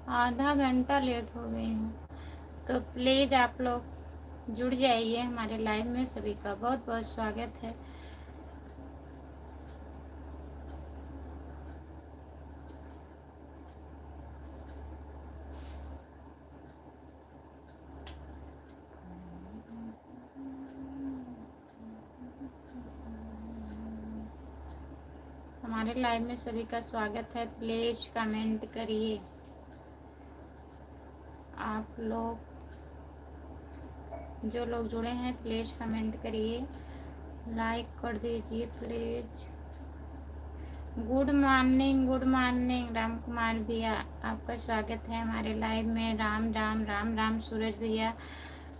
आधा घंटा लेट हो गई हूँ, तो प्लीज़ आप लोग जुड़ जाइए हमारे लाइव में। सभी का बहुत बहुत स्वागत है। हमारे लाइव में सभी का स्वागत है। प्लीज कमेंट करिए। आप लोग जो लोग जुड़े हैं प्लीज कमेंट करिए, लाइक कर दीजिए please. Good morning Ram Kumar भैया, आपका स्वागत है हमारे लाइव में। राम राम राम राम सूरज भैया,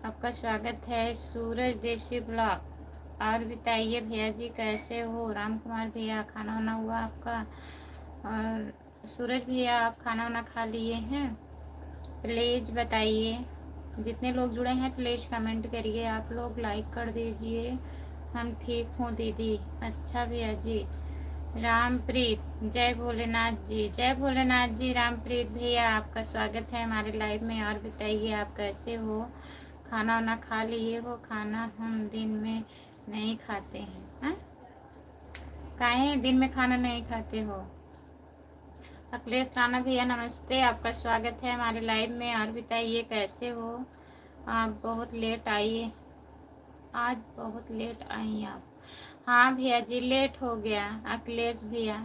आपका स्वागत है। सूरज देसी ब्लॉग, और बताइए भैया जी कैसे हो। राम कुमार भैया, खाना वाना हुआ आपका? और सूरज भैया, आप खाना वाना खा लिए हैं? प्लीज़ बताइए। जितने लोग जुड़े हैं प्लीज़ कमेंट करिए। आप लोग लाइक कर दीजिए। हम ठीक हूँ दीदी। अच्छा भैया जी। रामप्रीत, जय भोलेनाथ जी। जय भोलेनाथ जी। रामप्रीत भैया, आपका स्वागत है हमारे लाइव में। और बताइए आप कैसे हो, खाना वाना खा लिए हो? खाना हम दिन में नहीं खाते हैं। हाँ, काहे दिन में खाना नहीं खाते हो? अखिलेश राणा भैया नमस्ते, आपका स्वागत है हमारे लाइव में। और बताइए कैसे हो आप? बहुत लेट आइए, आज बहुत लेट आई आप। हाँ भैया जी, लेट हो गया अखिलेश भैया।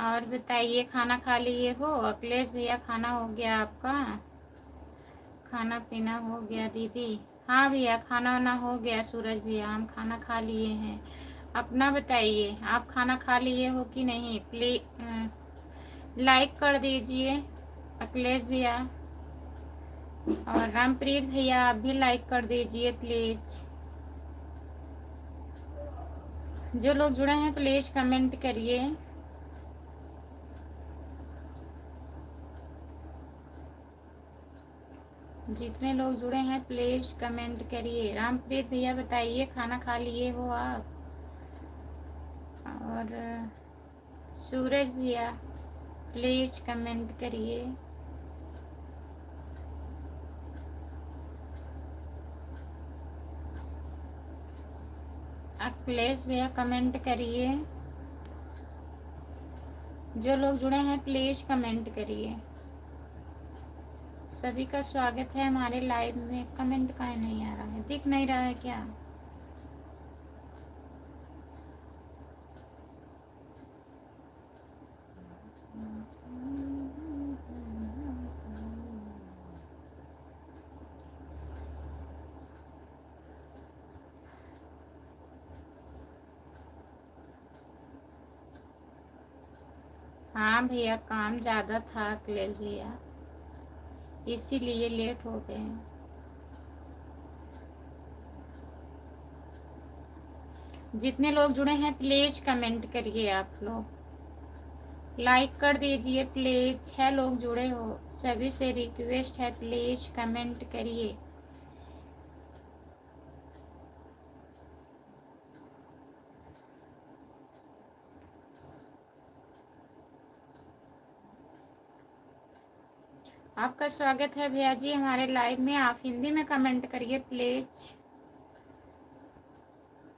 और बताइए खाना खा लिए हो? अखिलेश भैया खाना हो गया आपका? खाना पीना हो गया दीदी? हाँ भैया, खाना वाना हो गया। सूरज भैया, हम खाना खा लिए हैं। अपना बताइए, आप खाना खा लिए हो कि नहीं? प्लीज लाइक कर दीजिए अखिलेश भैया। और रामप्रीत भैया, आप भी लाइक कर दीजिए प्लीज। जो लोग जुड़े हैं प्लीज कमेंट करिए। जितने लोग जुड़े हैं प्लीज कमेंट करिए। रामप्रीत भैया बताइए, खाना खा लिए हो आप? और सूरज भैया प्लीज कमेंट करिए। अखिलेश भैया कमेंट करिए। जो लोग जुड़े हैं प्लीज कमेंट करिए। सभी का स्वागत है हमारे लाइव में। कमेंट काहे नहीं आ रहा है? दिख नहीं रहा है क्या? हाँ भैया, काम ज़्यादा था अखिलेश भैया, इसीलिए लेट हो गए हैं। जितने लोग जुड़े हैं प्लीज कमेंट करिए। आप लोग लाइक कर दीजिए प्लीज। 6 लोग जुड़े हो, सभी से रिक्वेस्ट है प्लीज कमेंट करिए। आपका स्वागत है भैया जी हमारे लाइव में। आप हिंदी में कमेंट करिए प्लीज।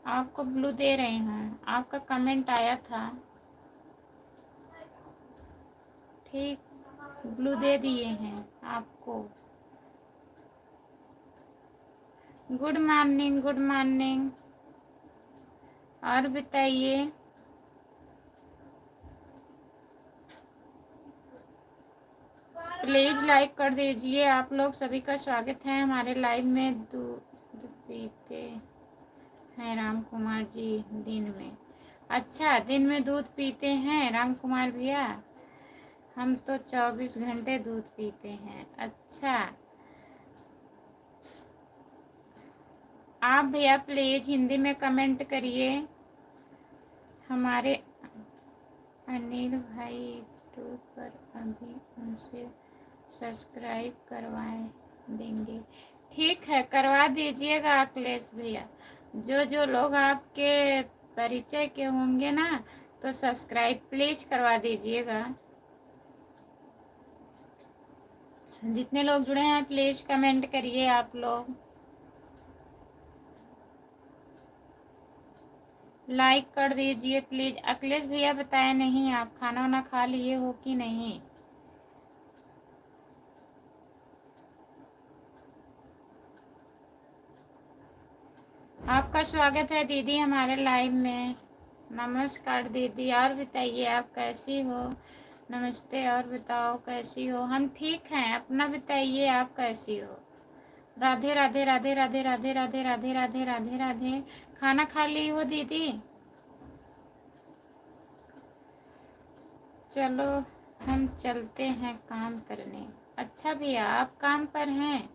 आपको ब्लू दे रही हूँ, आपका कमेंट आया था। ठीक, ब्लू दे दिए हैं आपको। Good morning, good morning. और बताइए। प्लीज लाइक कर दीजिए। आप लोग सभी का स्वागत है हमारे लाइव में। दूध पीते हैं राम कुमार जी दिन में? अच्छा, दिन में दूध पीते हैं राम कुमार भैया? हम तो 24 घंटे दूध पीते हैं। अच्छा, आप भैया प्लीज हिंदी में कमेंट करिए। हमारे अनिल भाई यूट्यूब पर अभी उनसे सब्सक्राइब करवाए देंगे। ठीक है, करवा दीजिएगा अखिलेश भैया। जो जो लोग आपके परिचय के होंगे ना, तो सब्सक्राइब प्लीज करवा दीजिएगा। जितने लोग जुड़े हैं प्लीज कमेंट करिए आप लोग, लाइक कर दीजिए प्लीज। अखिलेश भैया बताए नहीं आप खाना वाना खा लिए हो कि नहीं? आपका स्वागत है दीदी हमारे लाइव में। नमस्कार दीदी, और बताइए आप कैसी हो? नमस्ते, और बताओ कैसी हो? हम ठीक हैं, अपना बताइए आप कैसी हो? राधे राधे राधे राधे राधे राधे राधे राधे राधे राधे। खाना खा ली हो दीदी? चलो हम चलते हैं काम करने। अच्छा भैया आप काम पर हैं?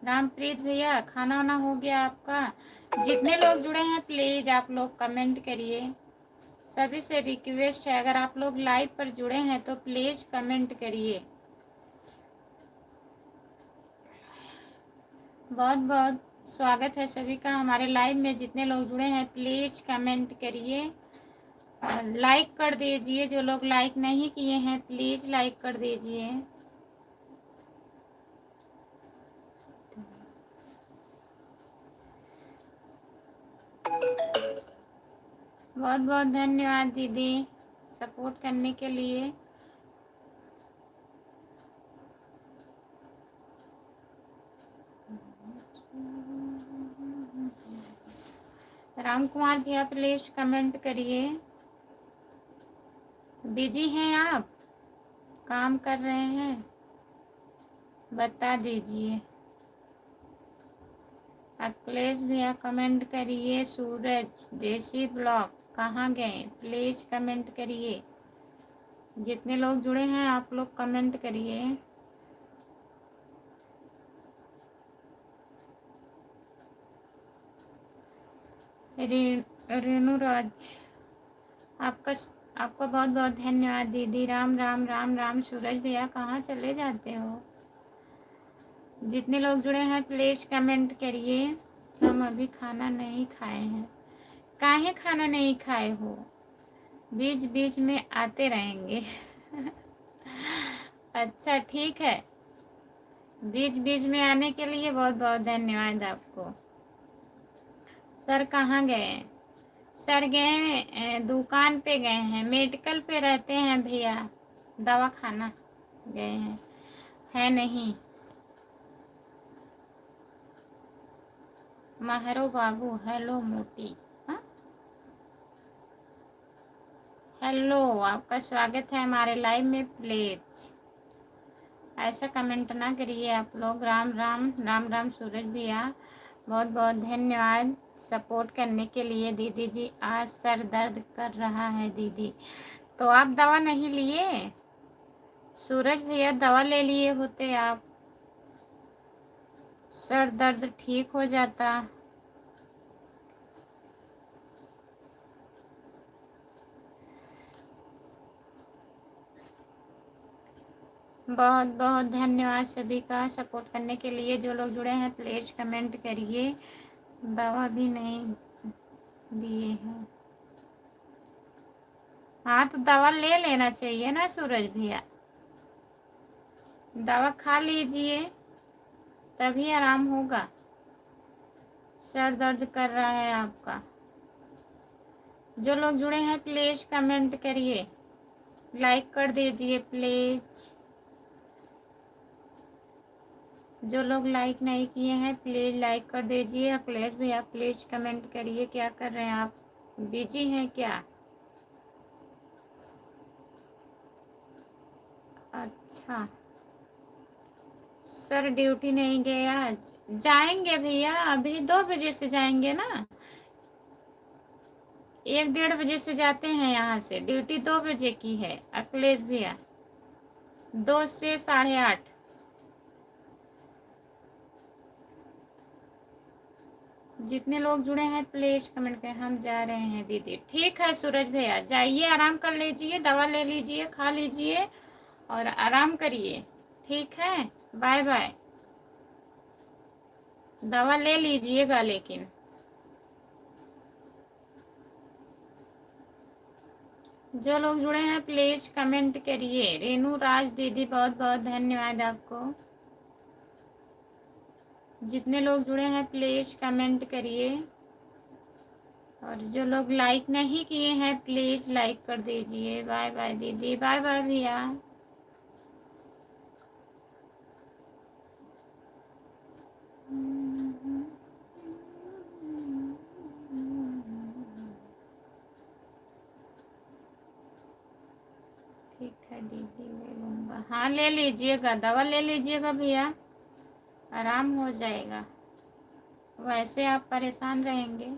रामप्रीत भैया खाना वाना हो गया आपका? जितने लोग जुड़े हैं प्लीज आप लोग कमेंट करिए। सभी से रिक्वेस्ट है, अगर आप लोग लाइव पर जुड़े हैं तो प्लीज कमेंट करिए। बहुत बहुत स्वागत है सभी का हमारे लाइव में। जितने लोग जुड़े हैं प्लीज कमेंट करिए और लाइक कर दीजिए। जो लोग लाइक नहीं किए हैं प्लीज लाइक कर दीजिए। बहुत बहुत धन्यवाद दीदी सपोर्ट करने के लिए। राम कुमार भैया प्लीज कमेंट करिए। बिजी हैं आप? काम कर रहे हैं? बता दीजिए। अखिलेश भैया कमेंट करिए। सूरज देसी ब्लॉग कहाँ गए? प्लीज कमेंट करिए। जितने लोग जुड़े हैं आप लोग कमेंट करिए। रेणु राज आपका बहुत बहुत धन्यवाद दीदी। राम राम राम राम। सूरज भैया कहाँ चले जाते हो? जितने लोग जुड़े हैं प्लीज कमेंट करिए। हम अभी खाना नहीं खाए हैं। काहे खाना नहीं खाए हो? बीच बीच में आते रहेंगे। अच्छा ठीक है, बीच बीच में आने के लिए बहुत बहुत धन्यवाद आपको। सर कहाँ गए? सर गए दुकान पे गए हैं, मेडिकल पे रहते हैं भैया, दवा खाना गए हैं। है नहीं। महरो बाबू हेलो मोटी। हाँ हेलो, आपका स्वागत है हमारे लाइव में। प्लीज ऐसा कमेंट ना करिए आप लोग। राम राम राम राम। सूरज भैया बहुत बहुत धन्यवाद सपोर्ट करने के लिए। दीदी जी आज सर दर्द कर रहा है दीदी, तो आप दवा नहीं लिए? सूरज भैया दवा ले लिए होते आप, सर दर्द ठीक हो जाता। बहुत बहुत धन्यवाद सभी का सपोर्ट करने के लिए। जो लोग जुड़े हैं प्लीज कमेंट करिए। दवा भी नहीं दिए हैं। हाँ तो दवा ले लेना चाहिए ना सूरज भैया, दवा खा लीजिए तभी आराम होगा। सर दर्द कर रहा है आपका। जो लोग जुड़े हैं प्लीज कमेंट करिए, लाइक कर दीजिए प्लीज। जो लोग लाइक नहीं किए हैं प्लीज लाइक कर दीजिए। अखिलेश भैया प्लीज कमेंट करिए। क्या कर रहे हैं आप? बिजी हैं क्या? अच्छा सर ड्यूटी नहीं गए आज? जाएंगे भैया, अभी 2 बजे से जाएंगे ना। 1-1:30 बजे से जाते हैं यहाँ से। ड्यूटी 2 बजे की है अखिलेश भैया, 2 से 8:30। जितने लोग जुड़े हैं प्लीज कमेंट करें। हम जा रहे हैं दीदी। ठीक है सूरज भैया जाइए, आराम कर लीजिए, दवा ले लीजिए, खा लीजिए और आराम करिए। ठीक है बाय बाय। दवा ले लीजिएगा लेकिन। जो लोग जुड़े हैं प्लीज कमेंट करिए। रेणु राज दीदी बहुत बहुत धन्यवाद आपको। जितने लोग जुड़े हैं प्लीज़ कमेंट करिए, और जो लोग लाइक नहीं किए हैं प्लीज़ लाइक कर दीजिए। बाय बाय दीदी, बाय बाय भैया। ठीक है दीदी, ले लूँगा। हाँ ले लीजिएगा, दवा ले लीजिएगा भैया, आराम हो जाएगा, वैसे आप परेशान रहेंगे।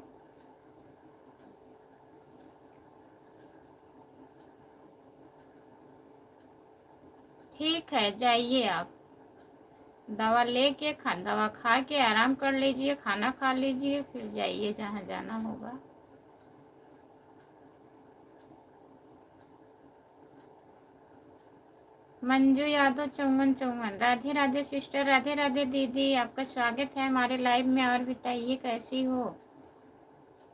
ठीक है, जाइए आप दवा लेके दवा खा के आराम कर लीजिए, खाना खा लीजिए, फिर जाइए जहाँ जाना होगा। मंजू यादव 5454, राधे राधे सिस्टर, राधे राधे दीदी, आपका स्वागत है हमारे लाइव में। और बताइए कैसी हो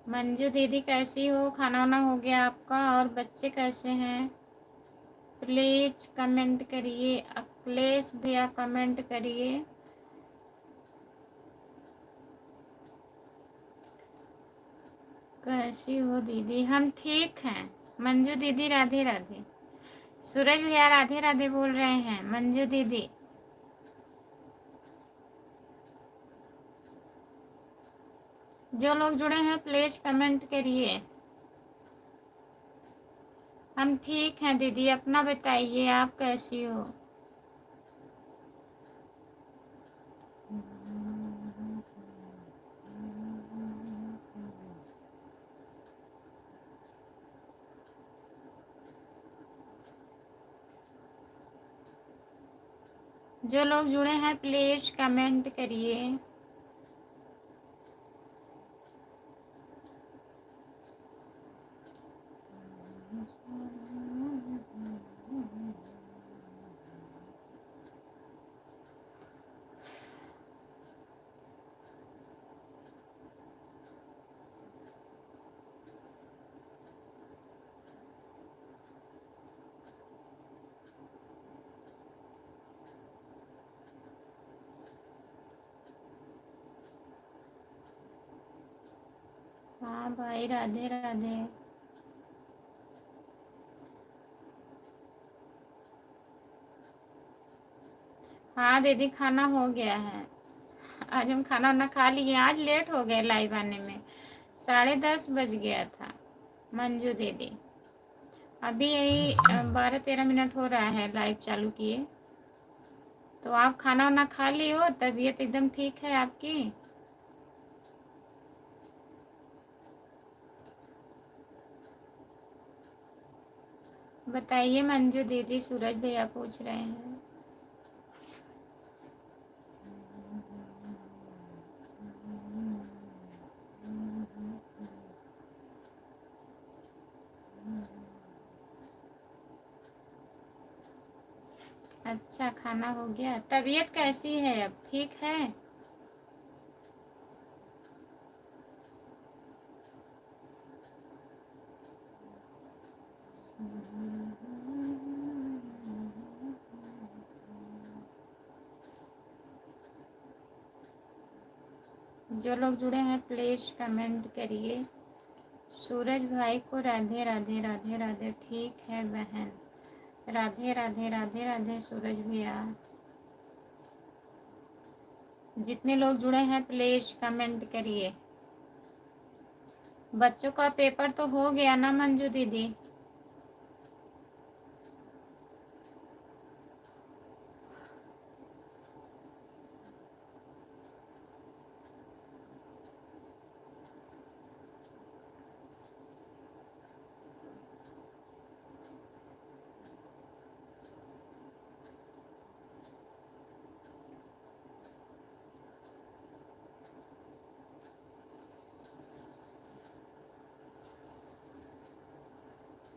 मंजू दीदी, कैसी हो? खाना वाना हो गया आपका? और बच्चे कैसे हैं? प्लीज कमेंट करिए। अखिलेश भैया कमेंट करिए। कैसी हो दीदी? हम ठीक हैं। मंजू दीदी राधे राधे। सूरज भैया राधे राधे बोल रहे हैं। मंजू दीदी जो लोग जुड़े हैं प्लीज कमेंट करिए। हम ठीक हैं दीदी, अपना बताइए आप कैसी हो? जो लोग जुड़े हैं प्लीज कमेंट करिए। हाँ भाई राधे राधे। हाँ दीदी खाना हो गया है, आज हम खाना वाना खा लिए। आज लेट हो गए लाइव आने में, 10:30 बज गया था। मंजू दीदी अभी यही 12-13 मिनट हो रहा है लाइव चालू किए। तो आप खाना वाना खा ली हो? तबीयत एकदम ठीक है आपकी? बताइए मंजू दीदी, सूरज भैया पूछ रहे हैं। अच्छा खाना हो गया। तबीयत कैसी है अब, ठीक है? जो लोग जुड़े हैं प्लीज कमेंट करिए। सूरज भाई को राधे राधे, राधे राधे। ठीक है बहन, राधे राधे, राधे राधे सूरज भैया। जितने लोग जुड़े हैं प्लीज कमेंट करिए। बच्चों का पेपर तो हो गया ना मंजू दीदी?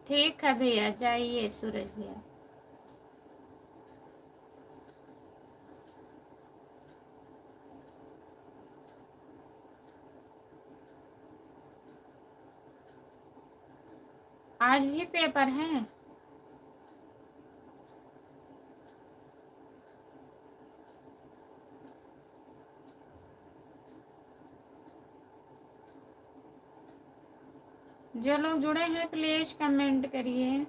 ठीक है भैया, जाइए सूरज भैया। आज भी पेपर है? जो लोग जुड़े हैं प्लीज कमेंट करिए।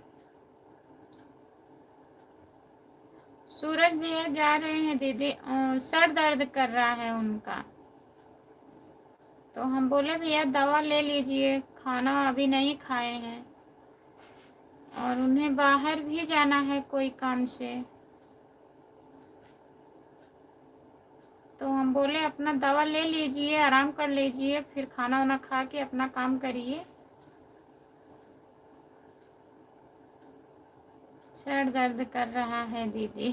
सूरज भैया जा रहे हैं दीदी, सर दर्द कर रहा है उनका, तो हम बोले भैया दवा ले लीजिए, खाना अभी नहीं खाए हैं और उन्हें बाहर भी जाना है कोई काम से, तो हम बोले अपना दवा ले लीजिए, आराम कर लीजिए, फिर खाना वाना खा के अपना काम करिए। सर दर्द कर रहा है दीदी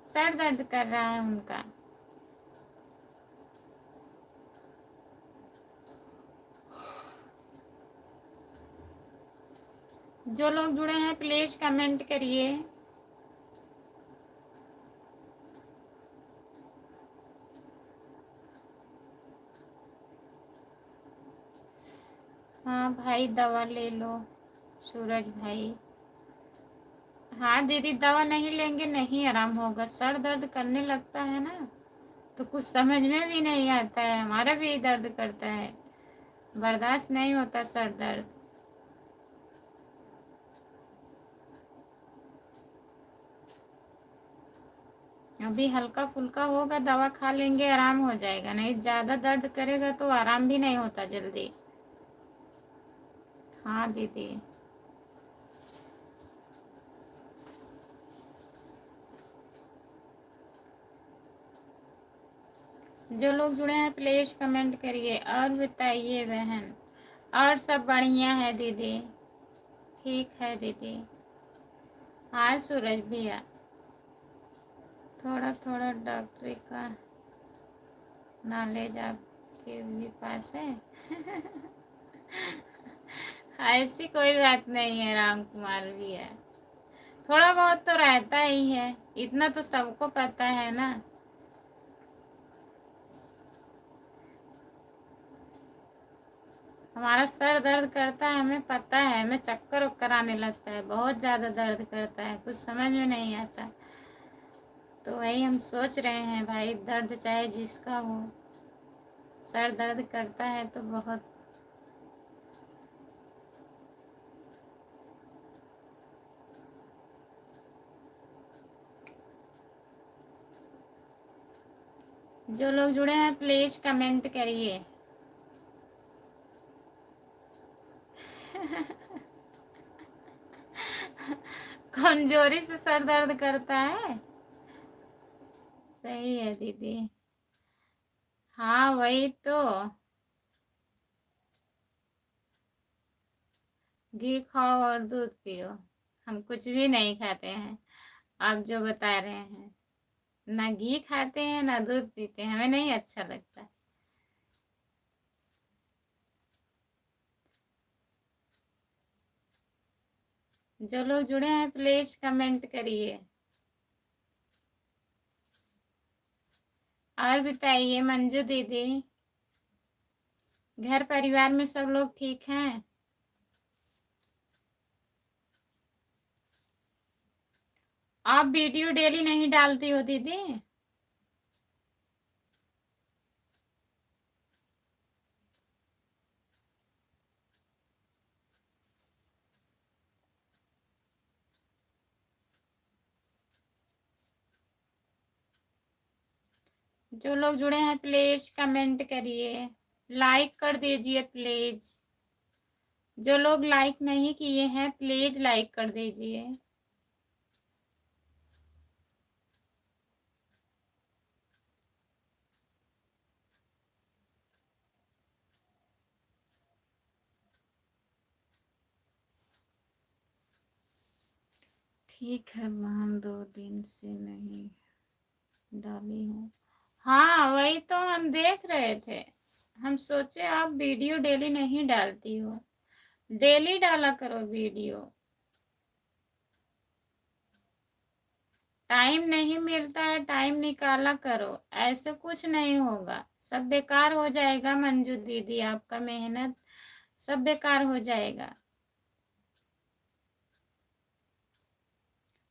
सर दर्द कर रहा है उनका। जो लोग जुड़े हैं प्लीज कमेंट करिए। हाँ भाई दवा ले लो सूरज भाई। हाँ दीदी दवा नहीं लेंगे नहीं आराम होगा, सर दर्द करने लगता है ना तो कुछ समझ में भी नहीं आता है, हमारा भी दर्द करता है, बर्दाश्त नहीं होता सर दर्द। अभी हल्का फुल्का होगा, दवा खा लेंगे आराम हो जाएगा, नहीं ज़्यादा दर्द करेगा तो आराम भी नहीं होता जल्दी। हाँ दीदी। जो लोग जुड़े हैं प्लीज कमेंट करिए और बताइए बहन। और सब बढ़िया है दीदी, ठीक है दीदी। हाँ सूरज भैया थोड़ा थोड़ा डॉक्टरी का नॉलेज आपके भी पास है ऐसी कोई बात नहीं है राम कुमार भैया, थोड़ा बहुत तो रहता ही है, इतना तो सबको पता है ना। हमारा सर दर्द करता है हमें पता है, हमें चक्कर वक्कर आने लगता है, बहुत ज़्यादा दर्द करता है, कुछ समझ में नहीं आता, तो वही हम सोच रहे हैं भाई दर्द चाहे जिसका हो, सर दर्द करता है तो बहुत। जो लोग जुड़े हैं प्लीज कमेंट करिए कमजोरी से सर दर्द करता है, सही है दीदी। हाँ वही तो, घी खाओ और दूध पियो, हम कुछ भी नहीं खाते हैं, आप जो बता रहे हैं, ना घी खाते हैं ना दूध पीते हैं, हमें नहीं अच्छा लगता। जो लोग जुड़े हैं प्लीज कमेंट करिए और बताइए मंजू दीदी, घर परिवार में सब लोग ठीक हैं? आप वीडियो डेली नहीं डालती हो दीदी? जो लोग जुड़े हैं प्लीज कमेंट करिए, लाइक कर दीजिए प्लीज। जो लोग लाइक नहीं किए हैं प्लीज लाइक कर दीजिए। ठीक है बहन, 2 दिन से नहीं डाली हूँ। हाँ वही तो हम देख रहे थे, हम सोचे आप वीडियो डेली नहीं डालती हो, डेली डाला करो वीडियो। टाइम नहीं मिलता है, टाइम निकाला करो, ऐसे कुछ नहीं होगा, सब बेकार हो जाएगा मंजू दीदी, आपका मेहनत सब बेकार हो जाएगा।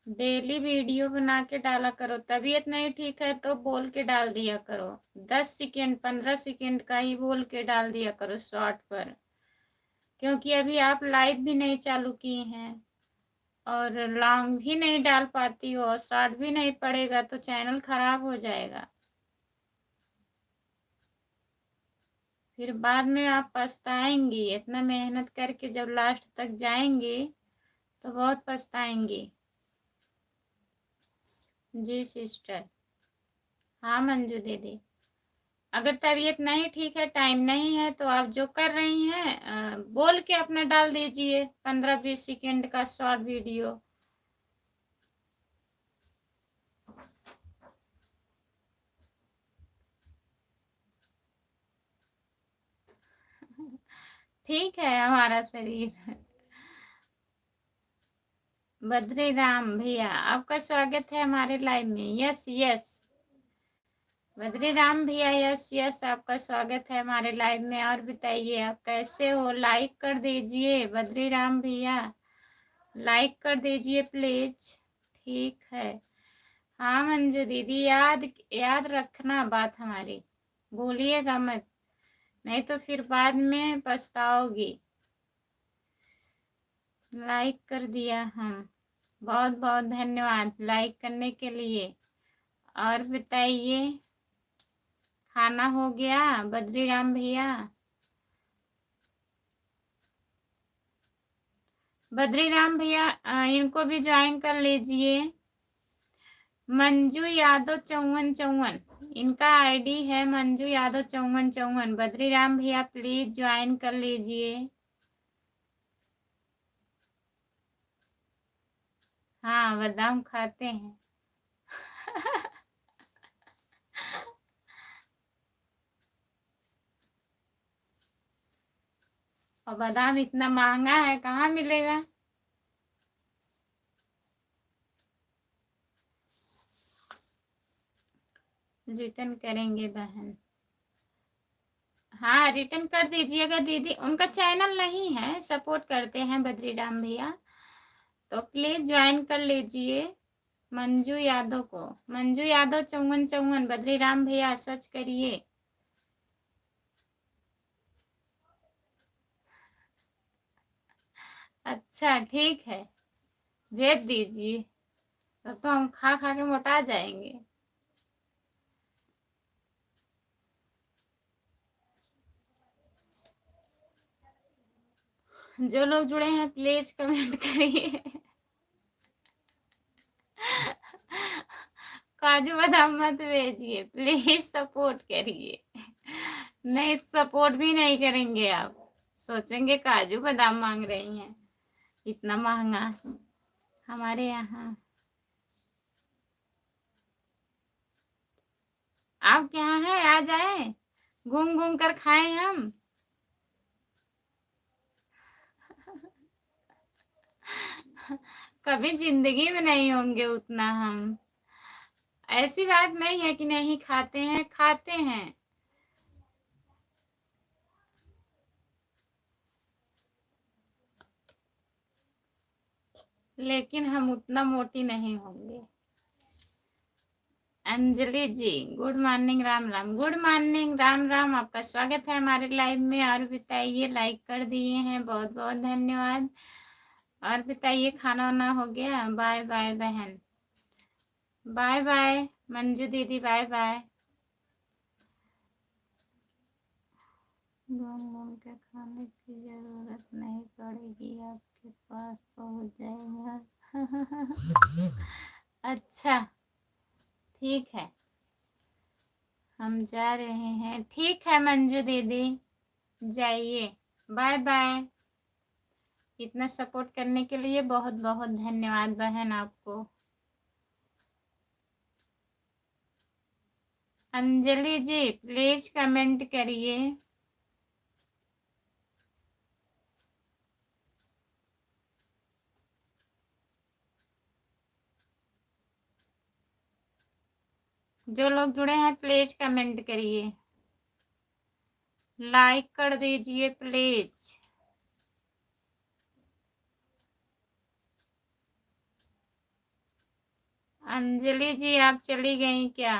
डेली वीडियो बना के डाला करो, तबीयत नहीं ठीक है तो बोल के डाल दिया करो, 10 सेकेंड 15 सेकेंड का ही बोल के डाल दिया करो शॉर्ट पर, क्योंकि अभी आप लाइव भी नहीं चालू किए हैं और लॉन्ग भी नहीं डाल पाती हो और शॉर्ट भी नहीं पड़ेगा तो चैनल खराब हो जाएगा। फिर बाद में आप पछताएंगी। इतना मेहनत करके जब लास्ट तक जाएंगी तो बहुत पछताएंगी। जी सिस्टर। हाँ मंजू दीदी, अगर तबीयत नहीं ठीक है, टाइम नहीं है, तो आप जो कर रही हैं बोल के अपना डाल दीजिए 15-20 सेकेंड का शॉर्ट वीडियो। ठीक है हमारा शरीर। बद्री राम भैया, आपका स्वागत है हमारे लाइव में। यस यस बद्री राम भैया, यस यस आपका स्वागत है हमारे लाइव में। और बताइए आप कैसे हो? लाइक कर दीजिए बद्री राम भैया, लाइक कर दीजिए प्लीज। ठीक है। हाँ मंजू दीदी, याद याद रखना बात हमारी, भूलिएगा मत, नहीं तो फिर बाद में पछताओगी। लाइक कर दिया हम, बहुत बहुत धन्यवाद लाइक करने के लिए। और बताइए, खाना हो गया बद्री राम भैया? बद्री राम भैया इनको भी ज्वाइन कर लीजिए। मंजू यादव 5454 इनका आईडी है, मंजू यादव 5454। बद्री राम भैया प्लीज ज्वाइन कर लीजिए। हाँ बादाम खाते हैं। और बादाम इतना महंगा है, कहाँ मिलेगा? रिटर्न करेंगे बहन। हाँ रिटर्न कर दीजिएगा दीदी। उनका चैनल नहीं है, सपोर्ट करते हैं बद्री राम भैया, तो प्लीज ज्वाइन कर लीजिए मंजू यादव को। मंजू यादव 5454 बद्री राम भैया सर्च करिए। अच्छा ठीक है, भेज दीजिए, तो हम खा खा के मोटा जाएंगे। जो लोग जुड़े हैं प्लीज कमेंट करिए। काजू बादाम मत भेजिए प्लीज, सपोर्ट करिए। नहीं सपोर्ट भी नहीं करेंगे आप, सोचेंगे काजू बादाम मांग रही हैं, इतना महंगा हमारे यहाँ। आप क्या है, आ जाए, घूम घूम कर खाएं हम। कभी जिंदगी में नहीं होंगे उतना हम। ऐसी बात नहीं है कि नहीं खाते हैं, खाते हैं। लेकिन हम उतना मोटी नहीं होंगे। Anjali ji good morning, Ram Ram. Good morning, Ram Ram, आपका स्वागत है हमारे लाइव में। और बताइए, लाइक कर दिए हैं, बहुत बहुत धन्यवाद। और बताइए, खाना वाना हो गया? बाय बाय बहन, बाय बाय मंजू दीदी, बाय बाय। घूम घूम के खाने की जरूरत नहीं पड़ेगी, आपके पास पहुंच जाएगा। अच्छा ठीक है, हम जा रहे हैं। ठीक है मंजू दीदी, जाइए, बाय बाय। इतना सपोर्ट करने के लिए बहुत बहुत धन्यवाद बहन आपको। अंजलि जी प्लीज कमेंट करिए। जो लोग जुड़े हैं प्लीज कमेंट करिए, लाइक कर दीजिए प्लीज। अंजलि जी आप चली गई क्या?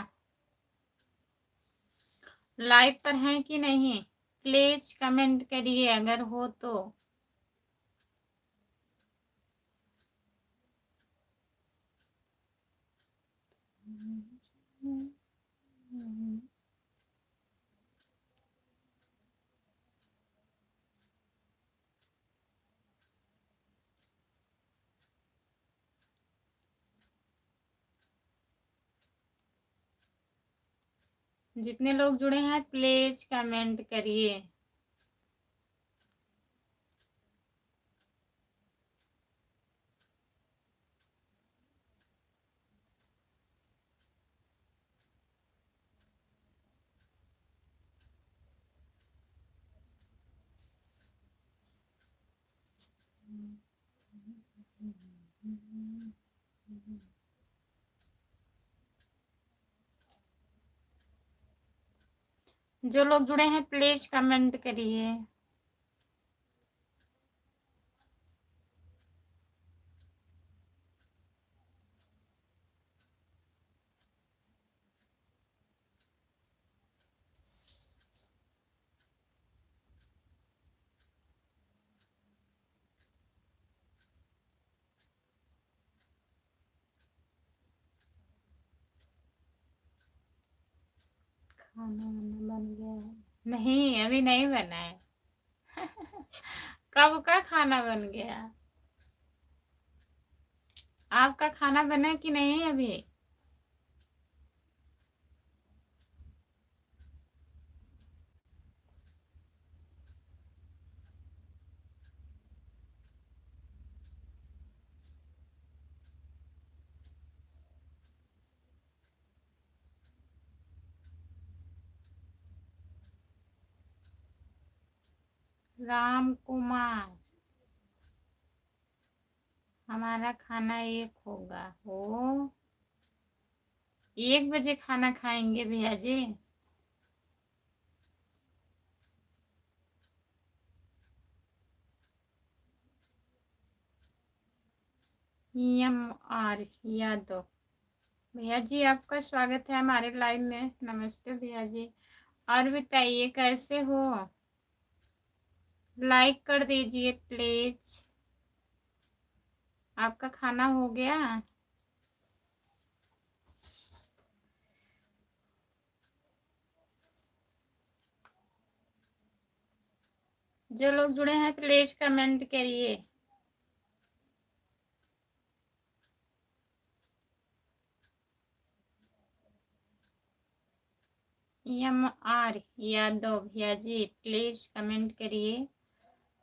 लाइव पर हैं कि नहीं? प्लीज कमेंट करिए अगर हो तो। जितने लोग जुड़े हैं प्लीज कमेंट करिए। जो लोग जुड़े हैं प्लीज कमेंट करिए। खाना वाना बन गया है? नहीं, अभी नहीं बना है। कब का खाना बन गया? आपका खाना बना कि नहीं अभी? राम कुमार, हमारा खाना 1 होगा। हो 1 बजे खाना खाएंगे भैया जी। EMR यादव, भैया जी आपका स्वागत है हमारे लाइव में। नमस्ते भैया जी। और बताइए कैसे हो? लाइक कर दीजिए प्लीज। आपका खाना हो गया? जो लोग जुड़े हैं प्लीज कमेंट करिए। EMR यादव भैया जी प्लीज कमेंट करिए,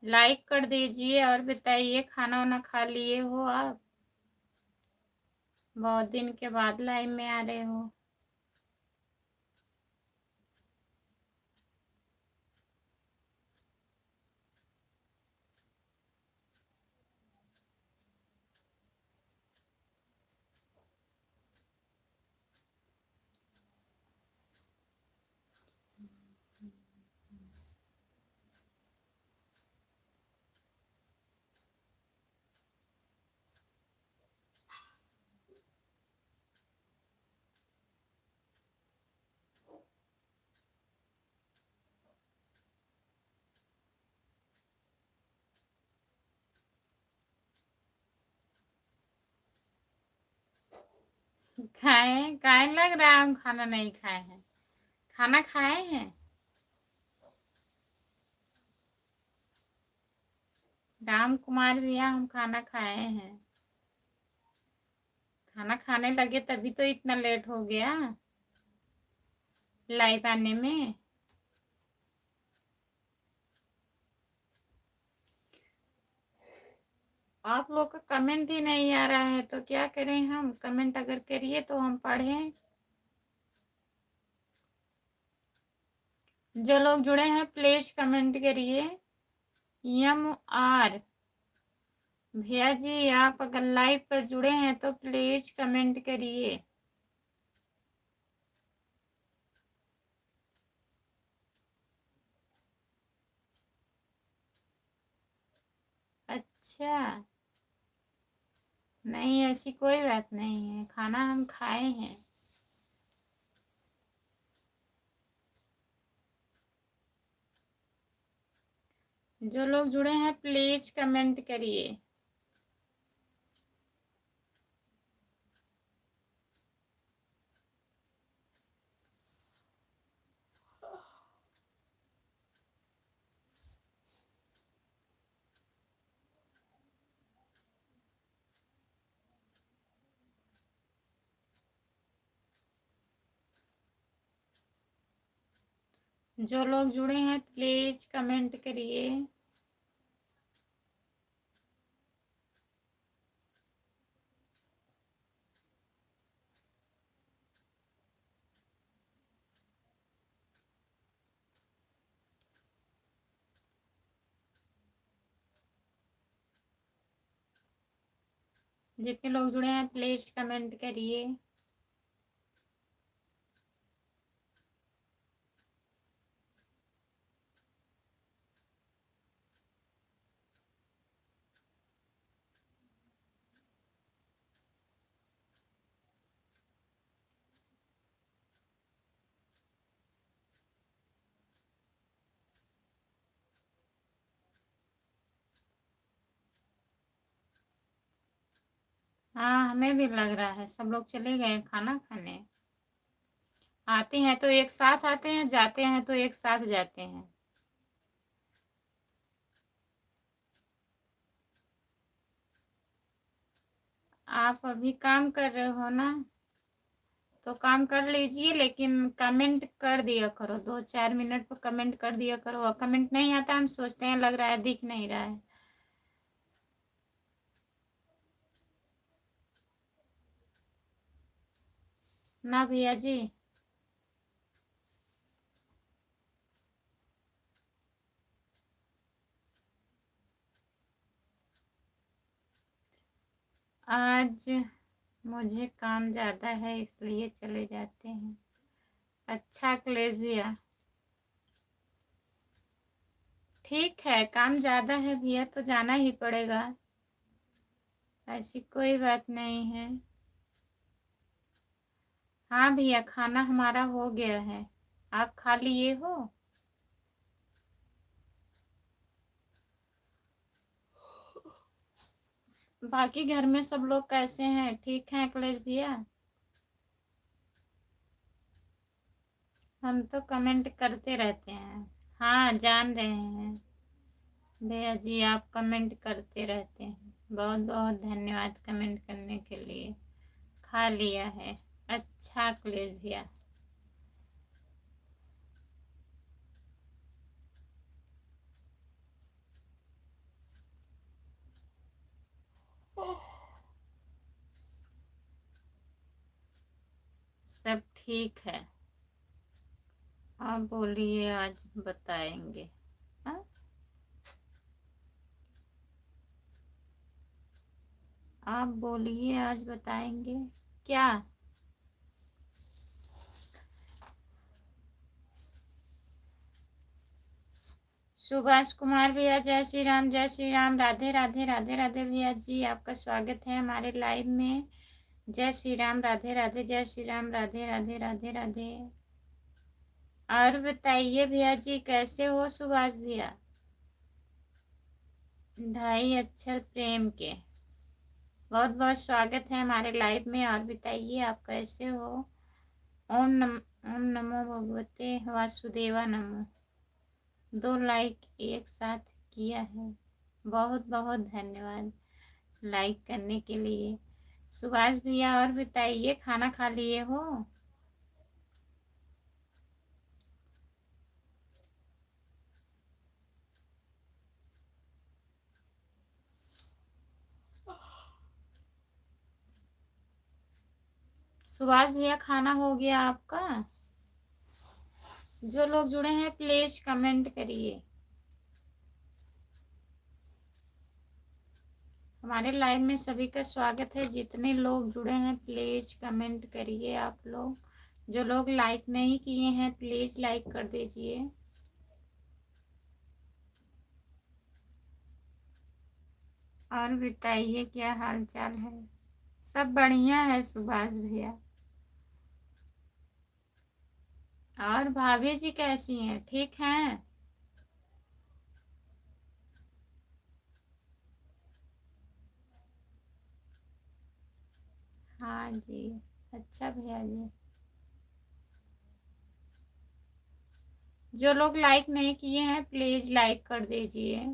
लाइक कर दीजिए और बताइए खाना वाना खा लिए हो आप? बहुत दिन के बाद लाइव में आ रहे हो। खाए खाए लग रहा है हम खाना नहीं खाए हैं। खाना खाए हैं? राम कुमार भैया हम खाना खाए हैं। खाना खाने लगे तभी तो इतना लेट हो गया लाइव आने में। आप लोग का कमेंट ही नहीं आ रहा है तो क्या करें हम? कमेंट अगर करिए तो हम पढ़ें। जो लोग जुड़े हैं प्लीज कमेंट करिए। EMR भैया जी आप अगर लाइव पर जुड़े हैं तो प्लीज कमेंट करिए। अच्छा, नहीं ऐसी कोई बात नहीं है, खाना हम खाए हैं। जो लोग जुड़े हैं प्लीज कमेंट करिए। जो लोग जुड़े हैं प्लीज कमेंट करिए। जितने लोग जुड़े हैं प्लीज कमेंट करिए। हाँ, हमें भी लग रहा है सब लोग चले गए खाना खाने। आते हैं तो एक साथ आते हैं, जाते हैं तो एक साथ जाते हैं। आप अभी काम कर रहे हो ना, तो काम कर लीजिए, लेकिन कमेंट कर दिया करो, 2-4 मिनट पर कमेंट कर दिया करो। और कमेंट नहीं आता हम सोचते हैं लग रहा है दिख नहीं रहा है। ना भैया जी। आज मुझे काम ज़्यादा है इसलिए चले जाते हैं। अच्छा अखिलेश भैया, ठीक है, काम ज़्यादा है भैया तो जाना ही पड़ेगा, ऐसी कोई बात नहीं है। हाँ भैया, खाना हमारा हो गया है, आप खा लिए हो? बाकी घर में सब लोग कैसे हैं, ठीक हैं अखिलेश भैया? हम तो कमेंट करते रहते हैं। हाँ, जान रहे हैं भैया जी, आप कमेंट करते रहते हैं। बहुत बहुत धन्यवाद कमेंट करने के लिए। खा लिया है। अच्छा अखिलेश भैया। सब ठीक है। आप बोलिए, आज बताएंगे। हाँ, आप बोलिए, आज बताएंगे क्या? सुभाष कुमार भैया, जय श्री राम, जय श्री राम, राधे राधे, राधे राधे भैया जी, आपका स्वागत है हमारे लाइव में। जय श्री राम, राधे राधे, जय श्री राम, राधे राधे, राधे राधे। और बताइए भैया जी, कैसे हो सुभाष भैया? 2.5 अक्षर प्रेम के बहुत बहुत स्वागत है हमारे लाइव में। और बताइए आप कैसे हो? ओम नमो भगवते वासुदेवा नमो। 2 लाइक एक साथ किया है, बहुत बहुत धन्यवाद लाइक करने के लिए। सुभाष भैया, और बताइए, खाना खा लिए हो? सुभाष भैया, खाना हो गया आपका? जो लोग जुड़े हैं प्लीज कमेंट करिए। हमारे लाइव में सभी का स्वागत है। जितने लोग जुड़े हैं प्लीज कमेंट करिए आप लोग। जो लोग लाइक नहीं किए हैं प्लीज लाइक कर दीजिए। और बताइए क्या हाल चाल है? सब बढ़िया है सुभाष भैया। और भाभी जी कैसी हैं, ठीक हैं? हाँ जी। अच्छा भैया जी। जो लोग लाइक नहीं किए हैं प्लीज लाइक कर दीजिए।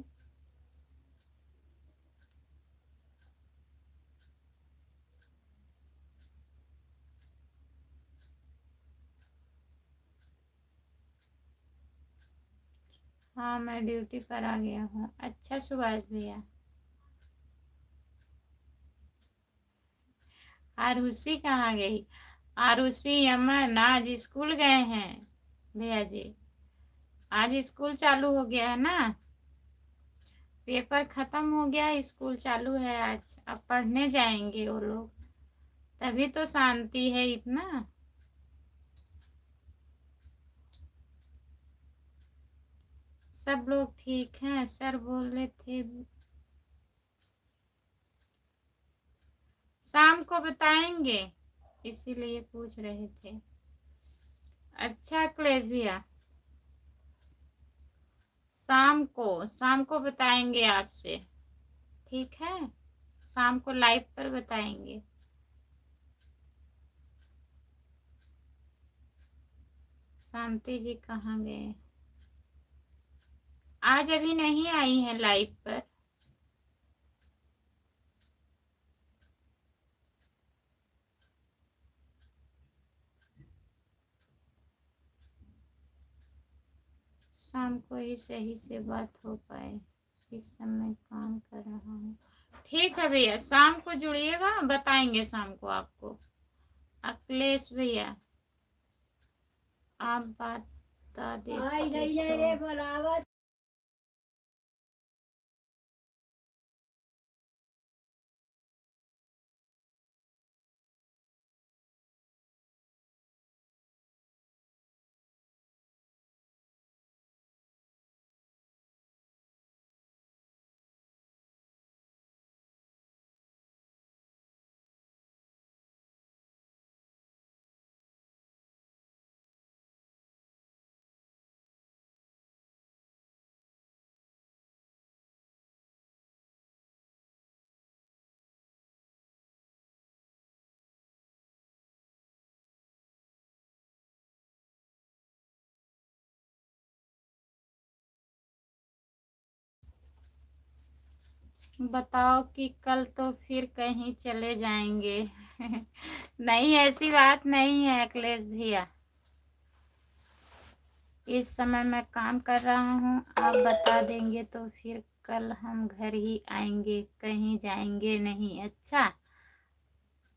हाँ मैं ड्यूटी पर आ गया हूँ। अच्छा सुभाष भैया। आरुषि कहाँ गई? आरुषि अमन आज स्कूल गए हैं भैया जी। आज स्कूल चालू हो गया है ना, पेपर खत्म हो गया, स्कूल चालू है आज। अब पढ़ने जाएंगे वो लोग, तभी तो शांति है इतना। सब लोग ठीक हैं। सर बोल रहे थे शाम को बताएंगे, इसीलिए पूछ रहे थे। अच्छा अखिलेश भैया, शाम को बताएंगे आपसे, ठीक है? शाम को लाइव पर बताएंगे। शांति जी कहाँ गए? आज अभी नहीं आई है लाइव पर। शाम को ही सही से बात हो पाए, इस समय काम कर रहा हूँ। ठीक है भैया, शाम को जुड़िएगा, बताएंगे शाम को आपको। अखिलेश भैया आप बता देते तो। बताओ कि कल तो फिर कहीं चले जाएंगे। नहीं ऐसी बात नहीं है अखिलेश भैया, इस समय मैं काम कर रहा हूँ। आप बता देंगे तो फिर कल हम घर ही आएंगे, कहीं जाएंगे नहीं। अच्छा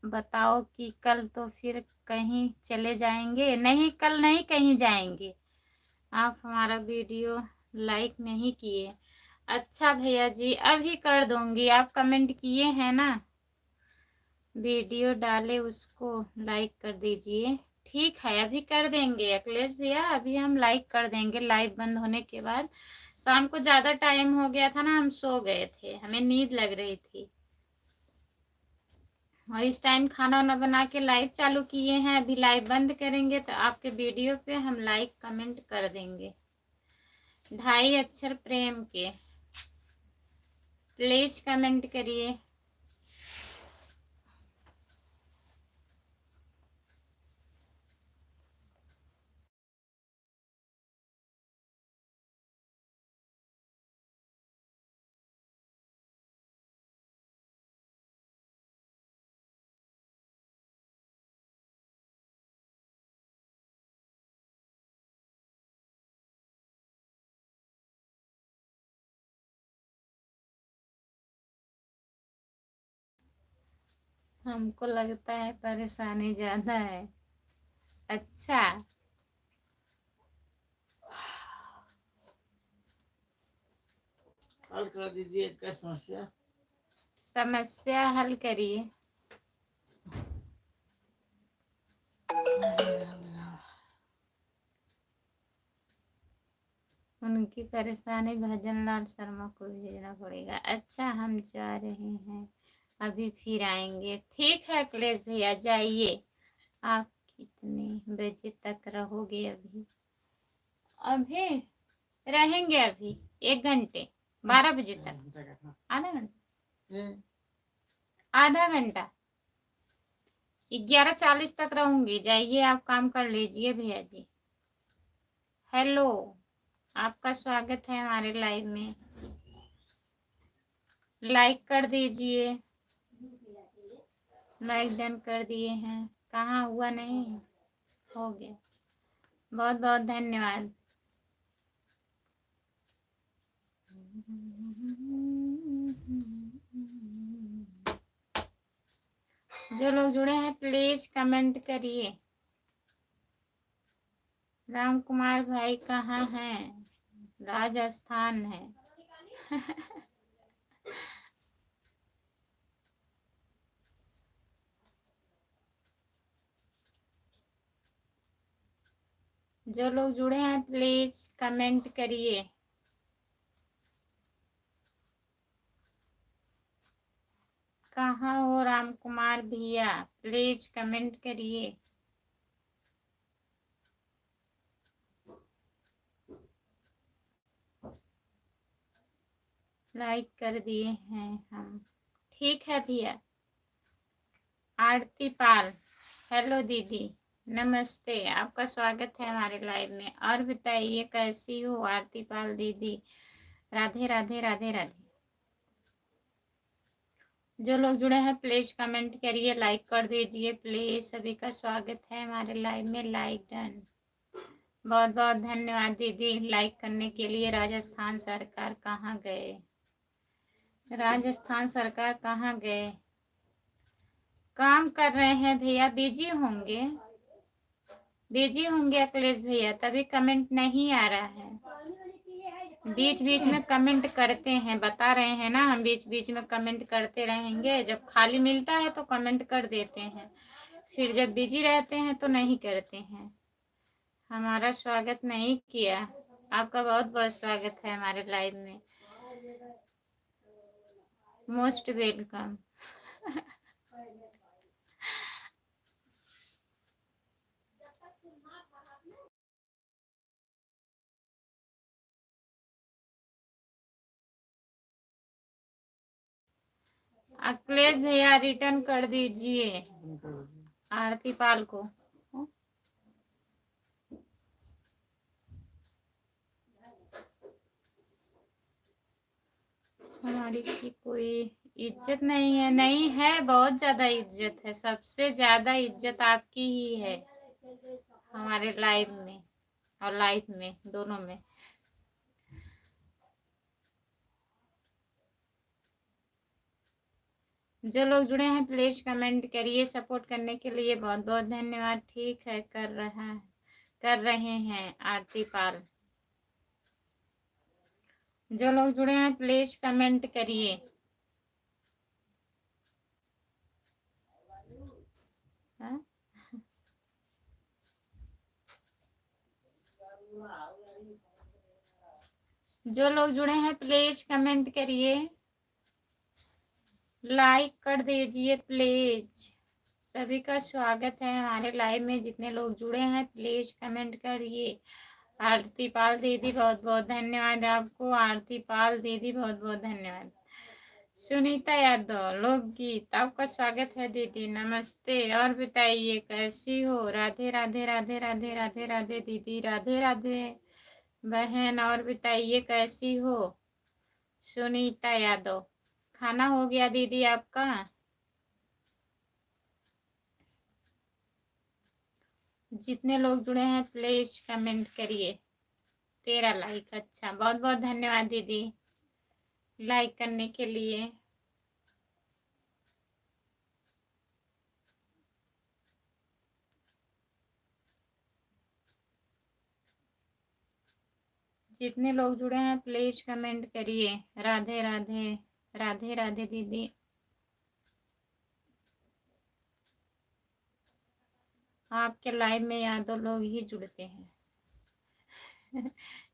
बताओ कि कल तो फिर कहीं चले जाएंगे? नहीं कल नहीं कहीं जाएंगे। आप हमारा वीडियो लाइक नहीं किए। अच्छा भैया जी अभी कर दूंगी, आप कमेंट किए हैं ना, वीडियो डाले उसको लाइक कर दीजिए। ठीक है अभी कर देंगे अखिलेश भैया, अभी हम लाइक कर देंगे लाइव बंद होने के बाद। शाम को ज़्यादा टाइम हो गया था ना, हम सो गए थे, हमें नींद लग रही थी, और इस टाइम खाना वाना बना के लाइव चालू किए हैं। अभी लाइव बंद करेंगे तो आपके वीडियो पे हम लाइक कमेंट कर देंगे। 2.5 अक्षर प्रेम के प्लीज कमेंट करिए। हमको लगता है परेशानी ज्यादा है। अच्छा हल कर दीजिए इसका समस्या। समस्या हल करिए। उनकी परेशानी भजन लाल शर्मा को भेजना पड़ेगा। अच्छा हम जा रहे हैं, अभी फिर आएंगे। ठीक है अखिलेश भैया जाइए। आप कितने बजे तक रहोगे? अभी अभी रहेंगे, अभी 1 घंटे, 12 बजे तक। आधा घंटा, आधा घंटा, 11:40 तक रहूंगी। जाइए आप काम कर लीजिए भैया जी। हेलो, आपका स्वागत है हमारे लाइव में। लाइक कर दीजिए। लाइक डन कर दिए हैं। कहाँ हुआ? नहीं हो गया। बहुत बहुत धन्यवाद। जो लोग जुड़े हैं प्लीज कमेंट करिए। राम कुमार भाई कहाँ हैं? राजस्थान है। जो लोग जुड़े हैं प्लीज कमेंट करिए। कहाँ हो राम कुमार भैया? प्लीज कमेंट करिए। लाइक कर दिए हैं हम। ठीक है भैया। आरती पाल, हेलो दीदी, नमस्ते, आपका स्वागत है हमारे लाइव में। और बताइए कैसी हो आरती पाल दीदी? राधे राधे राधे राधे। जो लोग जुड़े हैं प्लीज कमेंट करिए, लाइक कर दीजिए प्लीज। सभी का स्वागत है हमारे लाइव में। Like done. बहुत बहुत धन्यवाद दीदी लाइक करने के लिए। राजस्थान सरकार कहाँ गए? राजस्थान सरकार कहाँ गए? काम कर रहे हैं भैया, बिजी होंगे, बिजी होंगे अखिलेश भैया, तभी कमेंट नहीं आ रहा है। बीच बीच में कमेंट करते हैं, बता रहे हैं ना, हम बीच बीच में कमेंट करते रहेंगे। जब खाली मिलता है तो कमेंट कर देते हैं, फिर जब बिजी रहते हैं तो नहीं करते हैं। हमारा स्वागत नहीं किया। आपका बहुत बहुत स्वागत है हमारे लाइव में। Most welcome. अखिलेश भैया रिटर्न कर दीजिए आरती पाल को। हमारी की कोई इज्जत नहीं है? नहीं है, बहुत ज्यादा इज्जत है। सबसे ज्यादा इज्जत आपकी ही है हमारे लाइव में और लाइफ में, दोनों में। जो लोग जुड़े हैं प्लीज कमेंट करिए। सपोर्ट करने के लिए बहुत बहुत धन्यवाद। ठीक है, कर रहे हैं आरती पाल। जो लोग जुड़े हैं प्लीज कमेंट करिए। हाँ? जो लोग जुड़े हैं प्लीज कमेंट करिए, लाइक कर दीजिए प्लीज। सभी का स्वागत है हमारे लाइव में। जितने लोग जुड़े हैं प्लीज कमेंट करिए। आरती पाल दीदी बहुत बहुत धन्यवाद आपको। आरती पाल दीदी बहुत बहुत धन्यवाद। सुनीता यादव लोकगीत, आपका स्वागत है दीदी, नमस्ते। और बताइए कैसी हो? राधे राधे राधे राधे राधे राधे दीदी, राधे राधे बहन। और बताइए कैसी हो? सुनीता यादव, खाना हो गया दीदी आपका? जितने लोग जुड़े हैं प्लीज कमेंट करिए। 13 लाइक, अच्छा, बहुत बहुत धन्यवाद दीदी लाइक करने के लिए। जितने लोग जुड़े हैं प्लीज कमेंट करिए। राधे राधे राधे राधे दीदी। आपके लाइव में यादव लोग ही जुड़ते हैं।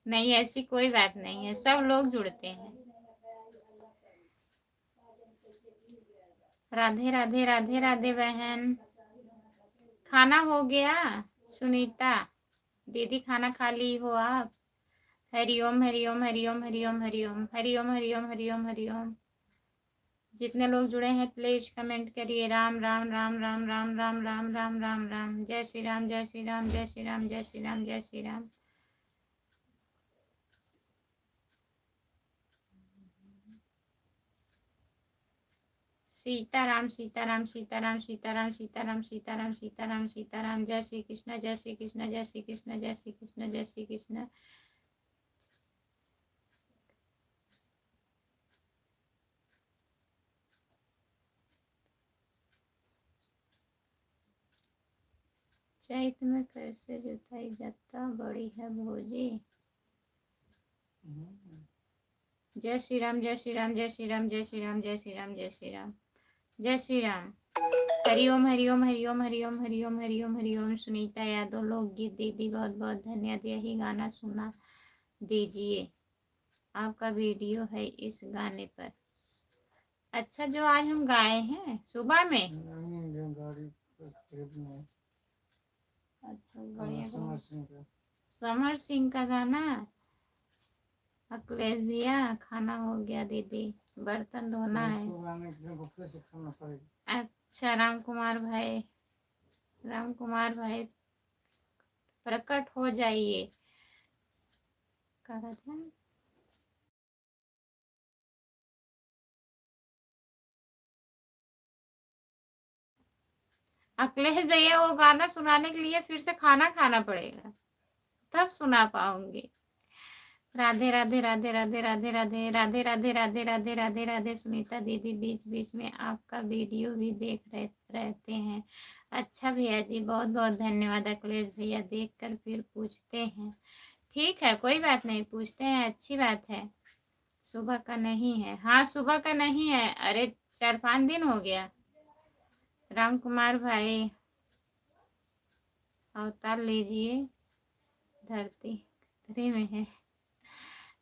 नहीं, ऐसी कोई बात नहीं है, सब लोग जुड़ते हैं। राधे राधे राधे राधे बहन। खाना हो गया? सुनीता दीदी खाना खा ली हो आप? हरिओम हरिओम हरिओम हरिओम हरिओम हरिओम हरिओम हरिओम हरिओम। जितने लोग जुड़े हैं प्लीज कमेंट करिए। राम राम राम राम राम राम राम राम राम राम। जय श्री राम जय श्री राम जय श्री राम जय श्री राम जय श्री राम। सीताराम सीताराम सीताराम सीताराम सीताराम सीताराम सीताराम सीताराम। जय श्री कृष्ण जय श्री कृष्ण जय श्री कृष्ण जय श्री कृष्ण जय श्री कृष्ण। चैत में कैसे जुताई जाता बड़ी है भौजी। जय श्री राम जय श्री राम जय श्री राम जय श्री राम जय श्री राम जय श्री राम जय श्री राम। हरिओम हरिओम हरिओम हरिओम हरिओम हरिओम हरिओम। सुनीता यादव लोकगीत दीदी बहुत बहुत धन्यवाद। यही गाना सुना दीजिए, आपका वीडियो है इस गाने पर। अच्छा, जो आज हम गाए हैं सुबह में। अच्छा, बढ़िया समर सिंह का गाना। अखिलेश भैया खाना हो गया दीदी, बर्तन धोना है। अच्छा, राम कुमार भाई प्रकट हो जाइए। क्या कहते हैं? अखिलेश भैया वो गाना सुनाने के लिए फिर से खाना खाना पड़ेगा, तब सुना पाऊंगी। राधे राधे राधे राधे राधे राधे राधे राधे राधे राधे राधे राधे। सुनीता दीदी बीच बीच में आपका वीडियो भी देख रहते हैं। अच्छा भैया जी, बहुत बहुत धन्यवाद। अखिलेश भैया देख कर फिर पूछते हैं। ठीक है, कोई बात नहीं, पूछते हैं, अच्छी बात है। सुबह का नहीं है? हाँ, सुबह का नहीं है। अरे 4-5 दिन हो गया। राम कुमार भाई अवतार लीजिए, धरती खतरे में है।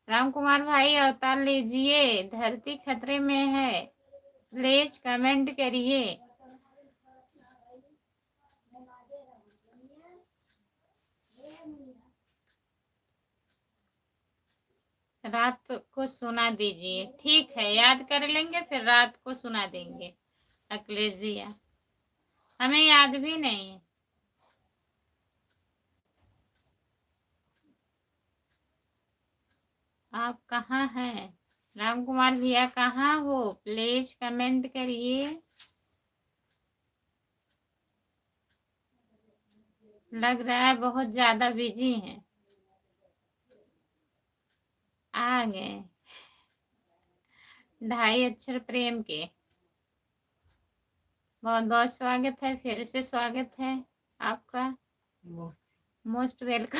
राम कुमार भाई अवतार लीजिए, धरती खतरे में है। प्लीज कमेंट करिए। रात को सुना दीजिए। ठीक है, याद कर लेंगे, फिर रात को सुना देंगे। अखिलेश भैया हमें याद भी नहीं है। आप कहाँ हैं? राम कुमार भैया कहाँ हो? प्लीज कमेंट करिए। लग रहा है बहुत ज्यादा बिजी हैं। आ गए 2.5 अक्षर प्रेम के। बहुत बहुत स्वागत है, फिर से स्वागत है आपका। Most welcome.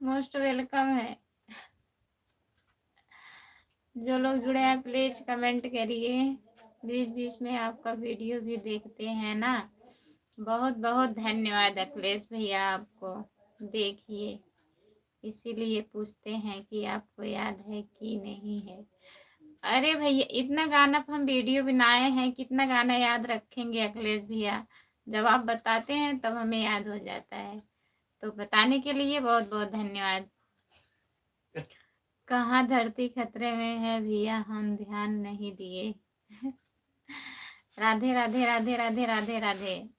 मोस्ट वेलकम है। जो लोग जुड़े हैं प्लीज कमेंट करिए। बीच बीच में आपका वीडियो भी देखते हैं ना। बहुत बहुत धन्यवाद अखिलेश भैया, आपको देखिए इसीलिए पूछते हैं कि आपको याद है कि नहीं है। अरे भैया, इतना गाना हम वीडियो बनाए हैं, कितना गाना याद रखेंगे अखिलेश भैया। जब आप बताते हैं तब हमें याद हो जाता है, तो बताने के लिए बहुत बहुत धन्यवाद। कहाँ धरती खतरे में है भैया, हम ध्यान नहीं दिए। राधे राधे राधे राधे राधे राधे।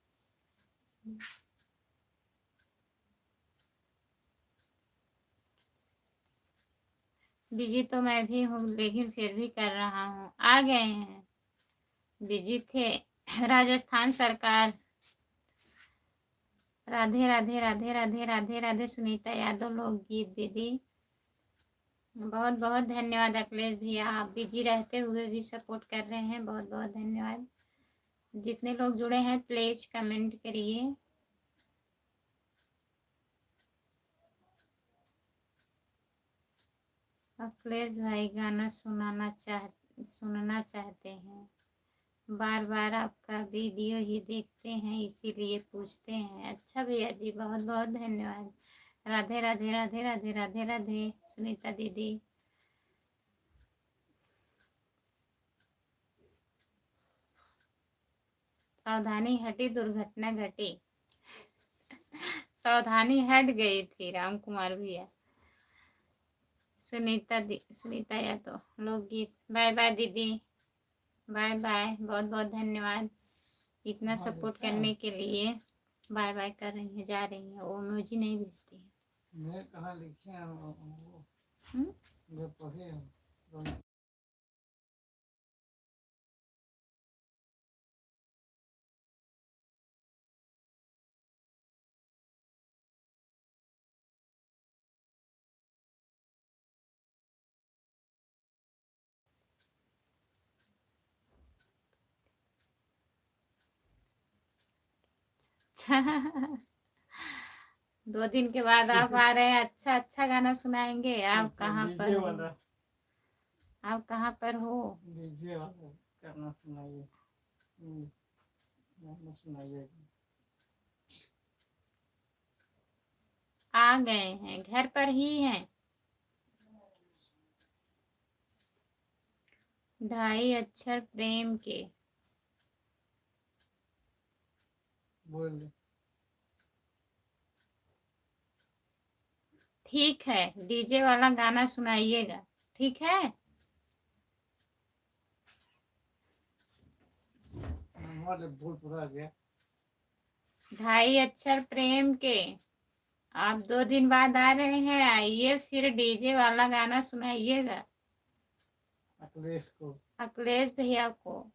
बिजी तो मैं भी हूँ, लेकिन फिर भी कर रहा हूँ। आ गए हैं, बिजी थे। राजस्थान सरकार। राधे राधे राधे राधे राधे राधे। सुनीता यादव लोकगीत दीदी बहुत बहुत धन्यवाद। अखिलेश भैया आप बिजी रहते हुए भी सपोर्ट कर रहे हैं, बहुत बहुत धन्यवाद। जितने लोग जुड़े हैं प्लीज कमेंट करिए। अखिलेश भाई गाना सुनना चाहते हैं। बार बार आपका वीडियो ही देखते हैं, इसीलिए पूछते हैं। अच्छा भैया जी, बहुत बहुत धन्यवाद। राधे राधे राधे राधे राधे राधे। सुनीता दीदी सावधानी हटी दुर्घटना घटी। सावधानी हट गई थी राम कुमार भैया। सुनीता यादव लोकगीत। बाय बाय दीदी, बाय बाय। बहुत बहुत धन्यवाद इतना सपोर्ट करने के लिए। बाय बाय कर रही हैं, जा रही हैं, वो मुझे नहीं भेजती है। मैं कहाँ लिखे हैं वो पढ़े हैं। 2 दिन के बाद आप आ रहे हैं, अच्छा अच्छा गाना सुनाएंगे। आप कहाँ पर डीजे हो? वाला आप कहाँ पर हो? डीजे वाला गाना सुनाइए। गाना सुनाइए। आ गए हैं, घर पर ही हैं। 2.5 अक्षर प्रेम के। बोल ठीक है, डीजे वाला गाना सुनाइएगा, ठीक है? भूल पूरा गया। 2.5 अक्षर प्रेम के। आप 2 दिन बाद आ रहे हैं, आइए फिर डीजे वाला गाना सुनाइएगा अखिलेश को। अखिलेश भैया को।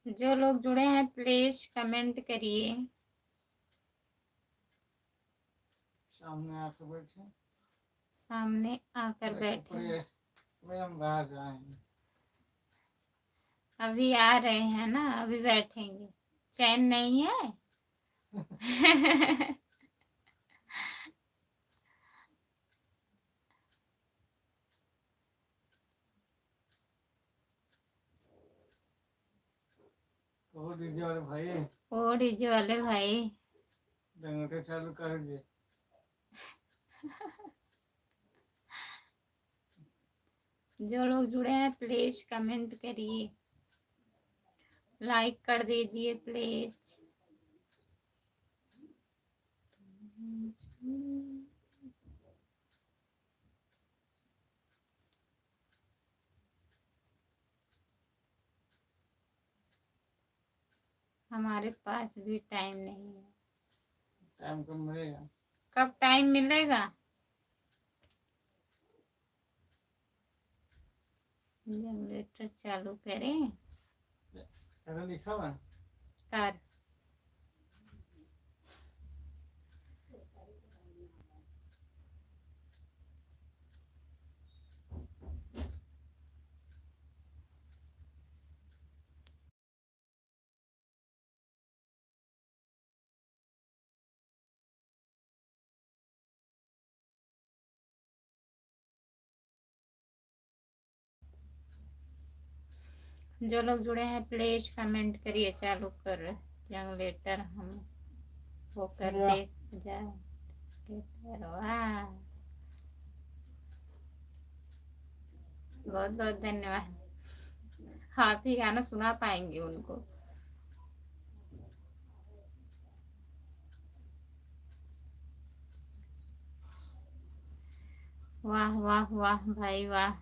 जो लोग जुड़े हैं प्लीज कमेंट करिए। सामने आकर बैठे। सामने आकर बैठे। हम बाहर जाएंगे। अभी आ रहे हैं ना, अभी बैठेंगे। चैन नहीं है। ओ डीजे वाले भाई। ओ डीजे वाले भाई। जनरेटर चालू कर दिए। जो लोग जुड़े हैं प्लीज कमेंट करिए, लाइक कर दीजिए प्लीज। हमारे पास भी टाइम नहीं है। टाइम कब मिलेगा? कब टाइम मिलेगा? जनरेटर चालू करें। अगर लिखा हुआ कर। जो लोग जुड़े हैं प्लीज कमेंट करिए। चालू कर जनरेटर हम वो कर देख जाए। वाह, बहुत बहुत धन्यवाद। आप ही गाना सुना पाएंगे उनको। वाह वाह वाह भाई वाह।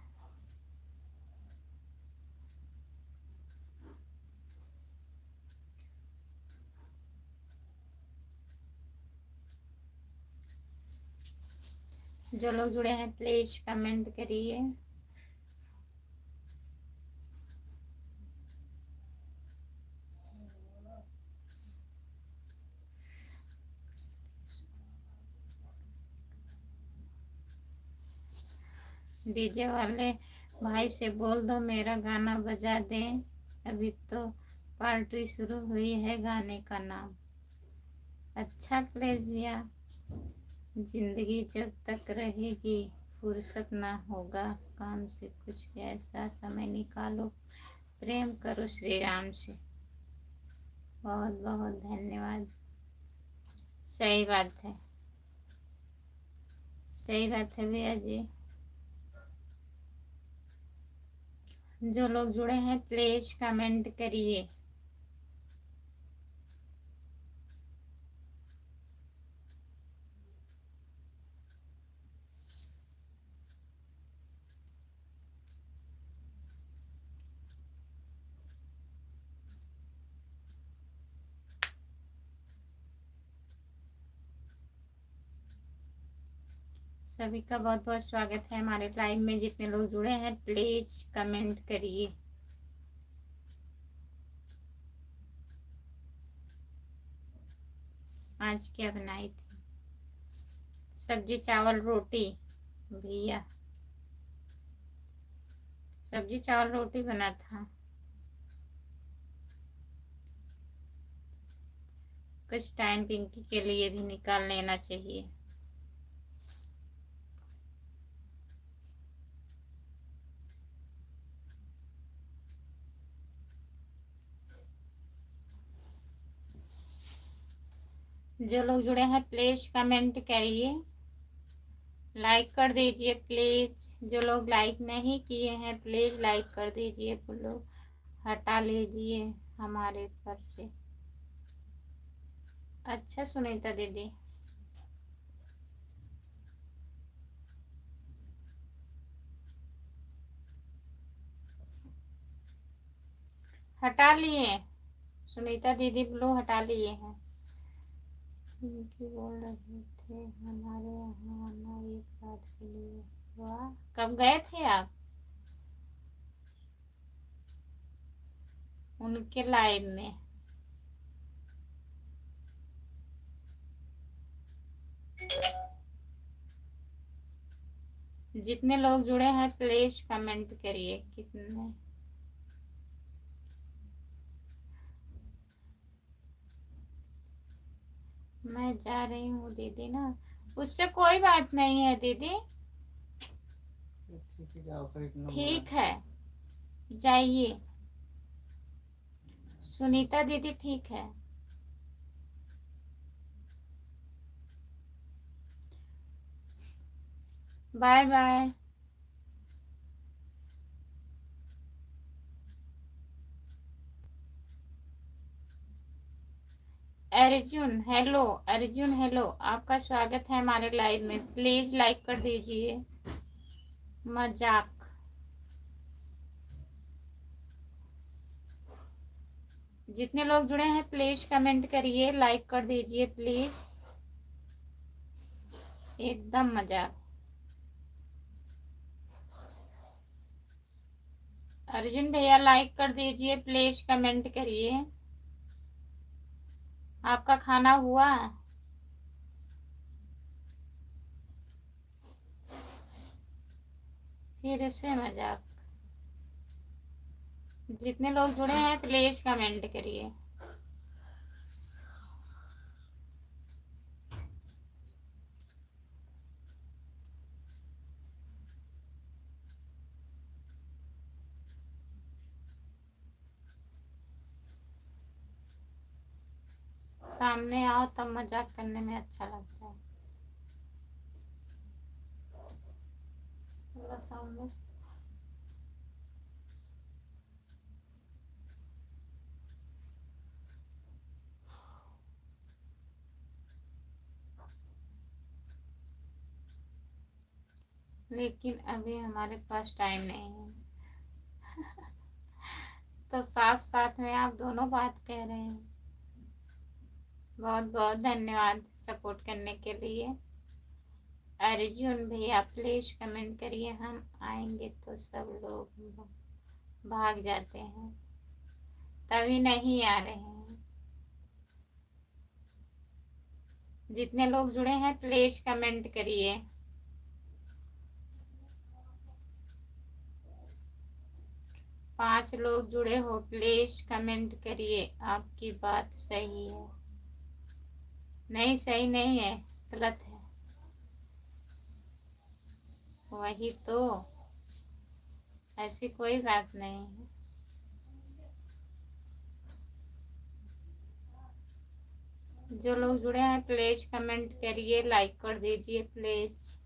जो लोग जुड़े हैं प्लीज कमेंट करिए। डीजे वाले भाई से बोल दो मेरा गाना बजा दें, अभी तो पार्टी शुरू हुई है। गाने का नाम अच्छा अखिलेश भैया। जिंदगी जब तक रहेगी फुर्सत ना होगा काम से, कुछ ऐसा समय निकालो प्रेम करो श्री राम से। बहुत बहुत धन्यवाद। सही बात है, सही बात है भैया जी। जो लोग जुड़े हैं प्लीज कमेंट करिए। सभी का बहुत बहुत स्वागत है हमारे लाइव में। जितने लोग जुड़े हैं प्लीज कमेंट करिए। आज क्या बनाई थी? सब्जी चावल रोटी भैया। सब्जी चावल रोटी बना था। कुछ टाइम पिंकी के लिए भी निकाल लेना चाहिए। जो लोग जुड़े हैं प्लीज कमेंट करिए, लाइक कर दीजिए प्लीज। जो लोग लाइक नहीं किए हैं प्लीज लाइक कर दीजिए। वो लोग हटा लीजिए हमारे पर से। अच्छा सुनीता दीदी, हटा लिए। सुनीता दीदी ब्लू हटा लिए हैं। पिंकी बोल रहे थे हमारे यहाँ आना एक रात के लिए। वाह, कब गए थे आप उनके लाइव में? जितने लोग जुड़े हैं प्लीज कमेंट करिए कितने। मैं जा रही हूँ दीदी ना, उससे कोई बात नहीं है दीदी। ठीक है, जाओ फिर, इतना ठीक है जाइए। सुनीता दीदी ठीक है। Bye bye. Arjun hello, Arjun hello, आपका स्वागत है हमारे लाइव में। प्लीज लाइक कर दीजिए। मजाक। जितने लोग जुड़े हैं प्लीज कमेंट करिए, लाइक कर दीजिए प्लीज। एकदम मजाक। अर्जुन भैया लाइक कर दीजिए प्लीज कमेंट करिए। आपका खाना हुआ? फिर से मजाक। जितने लोग जुड़े हैं प्लीज कमेंट करिए। सामने आओ तब मजाक करने में अच्छा लगता है। थोड़ा सामने। लेकिन अभी हमारे पास टाइम नहीं है। तो साथ साथ में आप दोनों बात कह रहे हैं। बहुत बहुत धन्यवाद सपोर्ट करने के लिए। अर्जुन भैया प्लीज कमेंट करिए, हम आएंगे तो सब लोग भाग जाते हैं तभी नहीं आ रहे हैं। जितने लोग जुड़े हैं प्लीज कमेंट करिए। पांच लोग जुड़े हो प्लीज कमेंट करिए। आपकी बात सही है। नहीं सही नहीं है, गलत है। वही तो, ऐसी कोई बात नहीं है। जो लोग जुड़े हैं प्लीज कमेंट करिए, लाइक कर दीजिए प्लीज।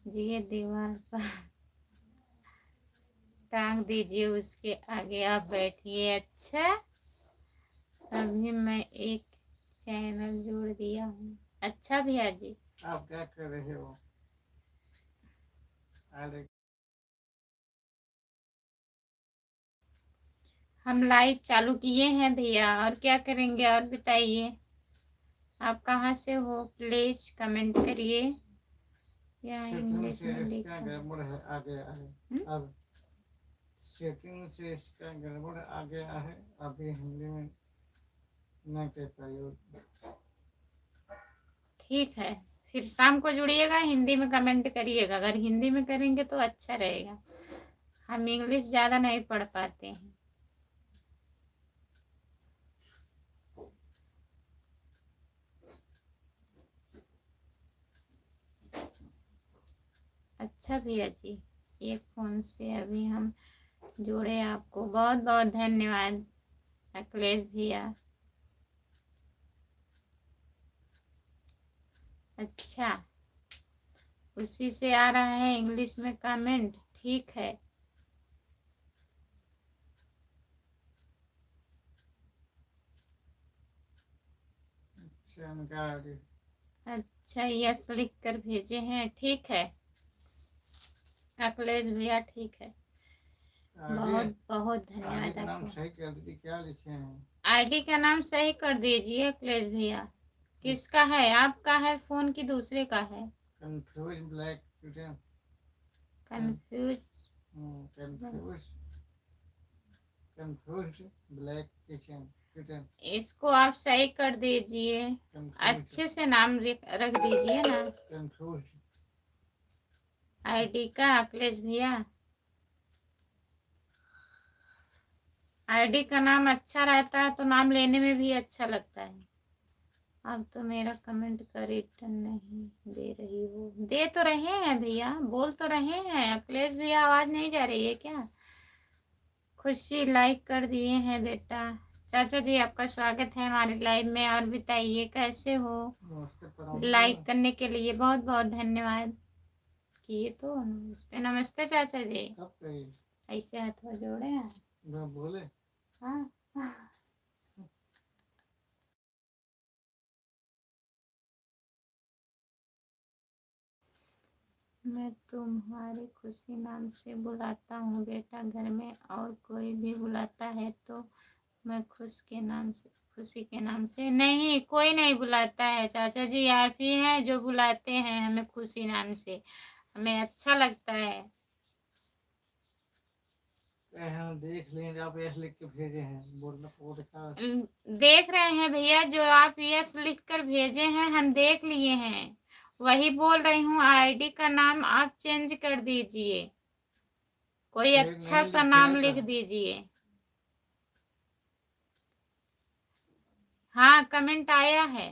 जी ये दीवार पर टांग दीजिए, उसके आगे आप बैठिए। अच्छा, अभी मैं एक चैनल जोड़ दिया हूँ। अच्छा भैया जी। आप क्या कर रहे हो? अरे हम लाइव चालू किए हैं भैया, और क्या करेंगे, और बताइए आप कहाँ से हो, प्लीज कमेंट करिए। या सेटिंग इंग्लिश से में इसका लिखा गड़बड़ है आ गया है। अब सेटिंग से इसका गड़बड़ आ गया है, अभी हिंदी में न कह पाइए। ठीक है, फिर शाम को जुड़िएगा, हिंदी में कमेंट करिएगा। अगर हिंदी में करेंगे तो अच्छा रहेगा, हम इंग्लिश ज़्यादा नहीं पढ़ पाते हैं। अच्छा भैया जी, एक फ़ोन से अभी हम जोड़े, आपको बहुत बहुत धन्यवाद अखिलेश भैया। अच्छा, उसी से आ रहा है इंग्लिश में कमेंट, ठीक है। जानकारी अच्छा, यस लिख कर भेजे हैं, ठीक है अखिलेश भैया, ठीक है। बहुत बहुत धन्यवाद आगे का नाम आपको। सही कर दीजिए, क्या लिखे हैं? आईडी का नाम सही कर दीजिए अखिलेश भैया। किसका है, आपका है फोन की दूसरे का है? Confuse black kitchen. Confuse confuse confuse black kitchen kitchen. इसको आप सही कर दीजिए, अच्छे से नाम रख दीजिए ना कंफ्यूज आईडी का अखिलेश भैया। आईडी का नाम अच्छा रहता है तो नाम लेने में भी अच्छा लगता है। अब तो मेरा कमेंट का रिटर्न नहीं दे रही हो, दे तो रहे हैं भैया, बोल तो रहे हैं अखिलेश भैया, आवाज नहीं जा रही है क्या? खुशी लाइक कर दिए हैं बेटा। चाचा जी आपका स्वागत है हमारे लाइव में, और बताइए कैसे हो? लाइक करने के लिए बहुत बहुत धन्यवाद। किए तो नमस्ते नमस्ते चाचा जी, ऐसे हाथ में जोड़े हैं बोले। हाँ मैं तुम्हारी खुशी नाम से बुलाता हूँ बेटा, घर में और कोई भी बुलाता है तो मैं खुशी के नाम से नहीं, कोई नहीं बुलाता है चाचा जी, आप ही हैं जो बुलाते हैं हमें खुशी नाम से, हमें अच्छा लगता है। हम देख लेंगे, आप यस लिख के भेजे हैं, बोलना वो दिखा। देख रहे हैं भैया, जो आप यस लिख कर भेजे हैं हम देख लिए हैं, वही बोल रही हूँ। आईडी का नाम आप चेंज कर दीजिए, कोई अच्छा सा नाम लिख दीजिए। हाँ कमेंट आया है,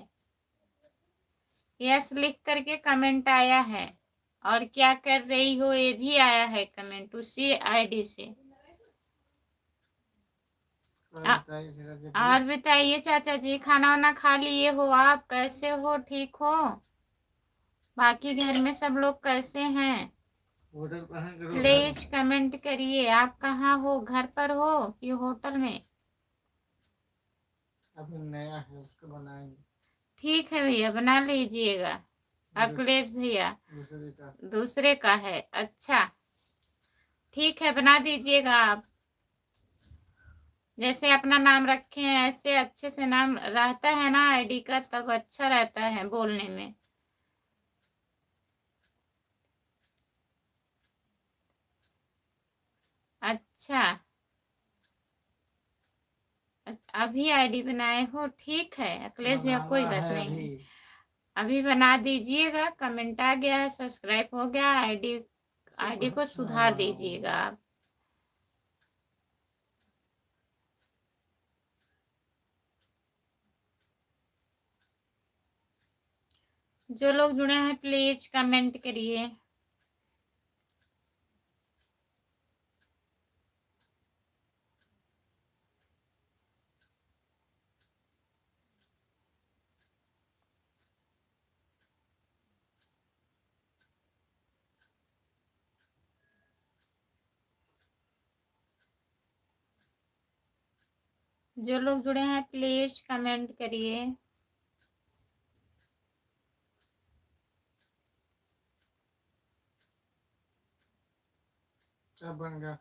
यस लिख करके कमेंट आया है, और क्या कर रही हो ये भी आया है कमेंट उसी आईडी से। और बताइए चाचा जी, खाना वाना खा लिए हो आप, कैसे हो, ठीक हो? बाकी घर में सब लोग कैसे हैं? प्लीज कमेंट करिए, आप कहाँ हो, घर पर हो कि होटल में? अभी नया है, उसको बनाएंगे। ठीक है भैया, बना लीजिएगा अखिलेश भैया, दूसरे का है। अच्छा ठीक है, बना दीजिएगा आप, जैसे अपना नाम रखे हैं ऐसे अच्छे से नाम रहता है ना आईडी का, तब अच्छा रहता है बोलने में। अच्छा, अभी आईडी बनाए हो, ठीक है अखिलेश भैया, कोई बात नहीं है, अभी बना दीजिएगा। कमेंट आ गया है, सब्सक्राइब हो गया, आईडी को सुधार दीजिएगा आप। जो लोग जुड़े हैं प्लीज कमेंट करिए। जो लोग जुड़े हैं प्लीज कमेंट करिए। सब बन गया।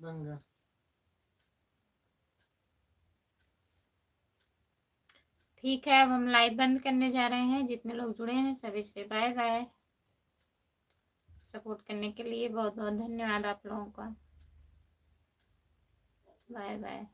बन गया। ठीक है, अब हम लाइव बंद करने जा रहे हैं। जितने लोग जुड़े हैं सभी से बाय बाय। सपोर्ट करने के लिए बहुत बहुत धन्यवाद आप लोगों का। Bye bye.